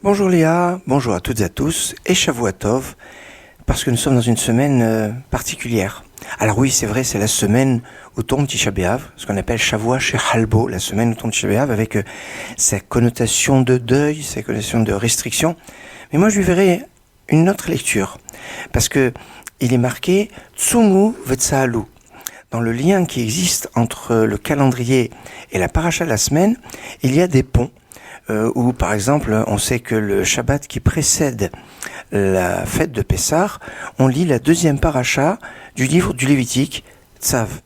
Bonjour Léa, bonjour à toutes et à tous, et Shavua Tov, parce que nous sommes dans une semaine particulière. Alors oui, c'est vrai, c'est la semaine où tombe Tisha B'Av, ce qu'on appelle Shavua chez Halbo, la semaine où tombe Tisha B'Av, avec sa connotation de deuil, sa connotation de restriction. Mais moi, je lui verrai une autre lecture, parce que il est marqué Tsumu Vetsaalu. Dans le lien qui existe entre le calendrier et la paracha de la semaine, il y a des ponts. Où par exemple on sait que le Shabbat qui précède la fête de Pessah, on lit la deuxième paracha du livre du Lévitique, Tzav.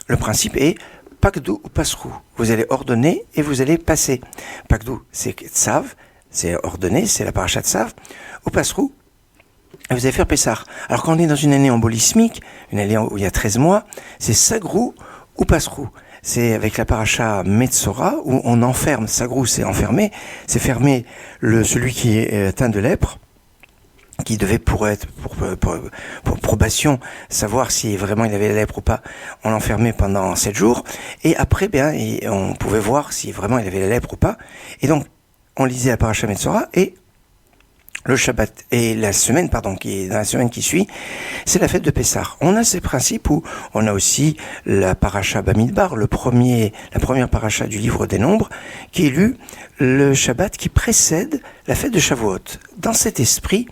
Le principe est Pakdou ou Pasrou. Vous allez ordonner et vous allez passer. Pakdou, c'est Tzav, c'est ordonner, c'est la paracha de Tzav. Ou Pasrou, vous allez faire Pessah. Alors quand on est dans une année embolismique, une année où il y a 13 mois, c'est Sagrou ou Pasrou. C'est avec la paracha Metzora où on enferme, Sagrou c'est enfermé, c'est fermer celui qui est atteint de lèpre, qui devait pour probation savoir si vraiment il avait la lèpre ou pas, on l'enfermait pendant 7 jours, et après on pouvait voir si vraiment il avait la lèpre ou pas, et donc on lisait la paracha Metzora, et le Shabbat et la semaine, qui est dans la semaine qui suit, c'est la fête de Pessah. On a ces principes où on a aussi la paracha Bamidbar, la première paracha du livre des Nombres, qui est lue le Shabbat qui précède la fête de Shavuot. Dans cet esprit,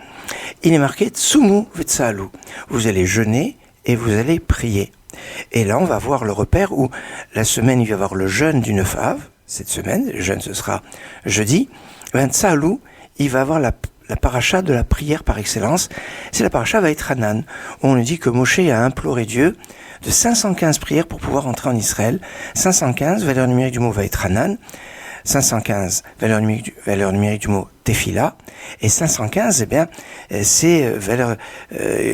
il est marqué Tsumu Vetsaalu. Vous allez jeûner et vous allez prier. Et là, on va voir le repère où la semaine, il va y avoir le jeûne du 9 Av. Cette semaine, le jeûne, ce sera jeudi. Vetsaalu, il va avoir la paracha de la prière par excellence, c'est la paracha Vaïtranan, où on nous dit que Moshe a imploré Dieu de 515 prières pour pouvoir entrer en Israël. 515, valeur numérique du mot Vaïtranan, 515, valeur numérique du mot Tefila, et 515, c'est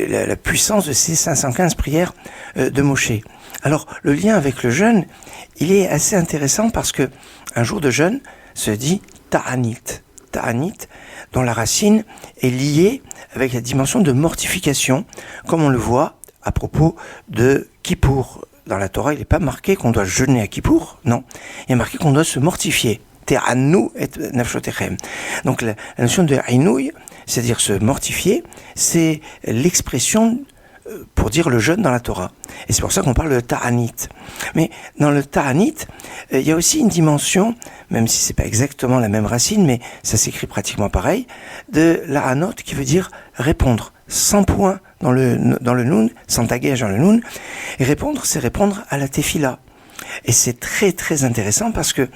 la puissance de ces 515 prières de Moshe. Alors, le lien avec le jeûne, il est assez intéressant parce que un jour de jeûne se dit Ta'anit, dont la racine est liée avec la dimension de mortification, comme on le voit à propos de Kippour. Dans la Torah, il n'est pas marqué qu'on doit jeûner à Kippour, non. Il est marqué qu'on doit se mortifier. Te'anu et nafshotechem. Donc la notion de ainouï, c'est-à-dire se mortifier, c'est l'expression pour dire le jeûne dans la Torah. Et c'est pour ça qu'on parle de ta'anit. Mais dans le ta'anit, il y a aussi une dimension, même si c'est pas exactement la même racine, mais ça s'écrit pratiquement pareil, de la'anot qui veut dire répondre, sans point dans le noun, sans dagège dans le noun. Et répondre, c'est répondre à la tefila. Et c'est très très intéressant parce que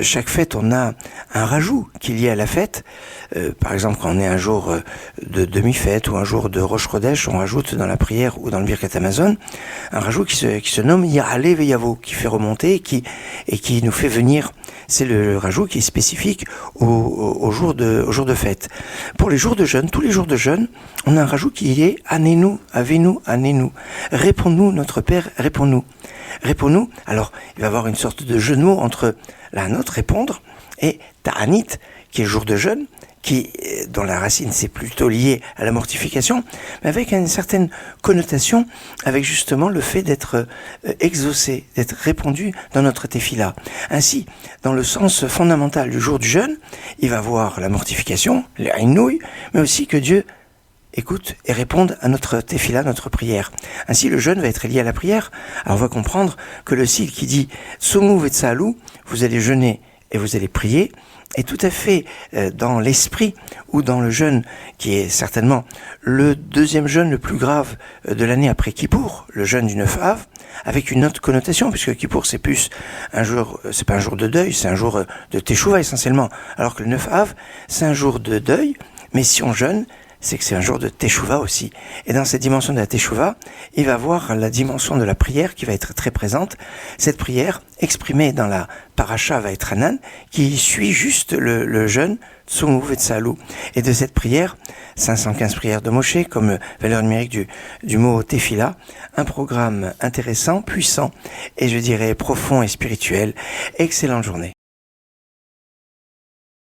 chaque fête, on a un rajout qui est lié à la fête. Par exemple, quand on est un jour de demi-fête ou un jour de Rosh Chodesh, on rajoute dans la prière ou dans le Birkat Hamazon un rajout qui se nomme Ya'aleh Ve'yavo, qui fait remonter et qui nous fait venir. C'est le rajout qui est spécifique au jour de fête. Pour les jours de jeûne, tous les jours de jeûne, on a un rajout qui est Anenu, Avenu, Anenu. Réponds-nous, notre Père, réponds-nous. Réponds-nous. Alors, il va y avoir une sorte de jeu de mots entre la nôtre, répondre, et ta'anit, qui est le jour de jeûne, dont la racine c'est plutôt lié à la mortification, mais avec une certaine connotation, avec justement le fait d'être exaucé, d'être répondu dans notre tefila. Ainsi, dans le sens fondamental du jour du jeûne, il va voir la mortification, l'ainouï, mais aussi que Dieu écoute et réponde à notre tefila, notre prière. Ainsi, le jeûne va être lié à la prière. Alors, on va comprendre que le sigle qui dit « Tsumu Vetsaalu », vous allez jeûner et vous allez prier, est tout à fait dans l'esprit ou dans le jeûne qui est certainement le deuxième jeûne le plus grave de l'année après Kippour, le jeûne du 9 Av, avec une autre connotation, puisque Kippour c'est plus un jour, c'est pas un jour de deuil, c'est un jour de teshuva essentiellement, alors que le 9 Av c'est un jour de deuil, mais si on jeûne, c'est que c'est un jour de teshuva aussi. Et dans cette dimension de la teshuva, il va voir la dimension de la prière qui va être très présente. Cette prière exprimée dans la paracha Vaïtranan, qui suit juste le jeûne Tsumu Vetsaalu. Et de cette prière, 515 prières de Moshe, comme valeur numérique du mot tefila, un programme intéressant, puissant, et je dirais profond et spirituel. Excellente journée.